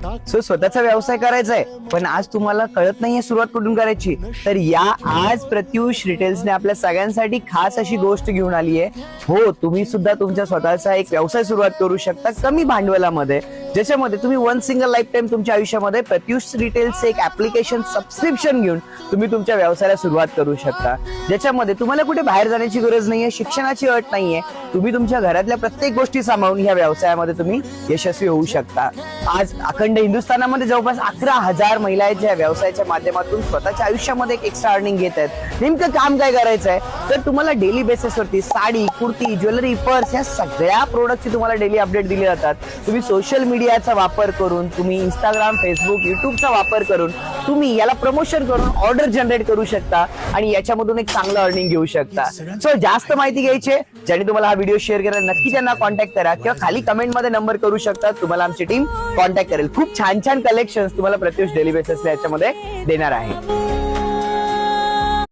So स्वतःचा व्यवसाय करायचा आहे पण आज तुम्हाला कळत नाहीये सुरुवात कुठून करायची, तर या आज प्रत्युष रिटेल्सने आपल्या सगळ्यांसाठी खास अशी गोष्ट घेऊन आली आहे. हो, तुम्ही सुद्धा तुमच्या स्वतःचा एक व्यवसाय सुरुवात करू शकता कमी भांडवलामध्ये, ज्याच्यामध्ये तुम्ही वन सिंगल लाईफ टाइम तुमच्या आयुष्यामध्ये प्रत्युष रिटेल्सचे एक ऍप्लिकेशन सबस्क्रिप्शन घेऊन तुम्ही तुमच्या व्यवसायाला सुरुवात करू शकता, ज्याच्यामध्ये तुम्हाला कुठे बाहेर जाण्याची गरज नाहीये, शिक्षणाची अट नाहीये. तुम्ही तुमच्या घरातल्या प्रत्येक गोष्टी सांभाळून ह्या व्यवसायामध्ये तुम्ही यशस्वी होऊ शकता. आज अखंड हिंदुस्थानामध्ये जवळपास 11,000 महिला आहेत ज्या व्यवसायाच्या माध्यमातून स्वतःच्या आयुष्यामध्ये एक एक्स्ट्रा अर्निंग घेत आहेत. नेमकं काम काय करायचं आहे, तर तुम्हाला डेली बेसिसवरती साडी, कुर्ती, ज्वेलरी, पर्स या सगळ्या प्रोडक्टची तुम्हाला डेली अपडेट दिले जातात. तुम्ही सोशल मीडियाचा वापर करून, तुम्ही इंस्टाग्राम, फेसबुक, युट्यूबचा वापर करून तुम्ही याला प्रमोशन करून ऑर्डर जनरेट करू शकता आणि याच्यामधून एक चांगलं अर्निंग घेऊ शकता. सो जास्त माहिती घ्यायची, ज्यांनी तुम्हाला हा व्हिडिओ शेअर केला नक्की त्यांना कॉन्टॅक्ट करा किंवा खाली कमेंट मध्ये नंबर करू शकता, तुम्हाला आमची टीम कॉन्टॅक्ट करेल. खूप छान छान कलेक्शन्स तुम्हाला प्रत्युष डेली बेसिसला याच्यामध्ये देणार आहे.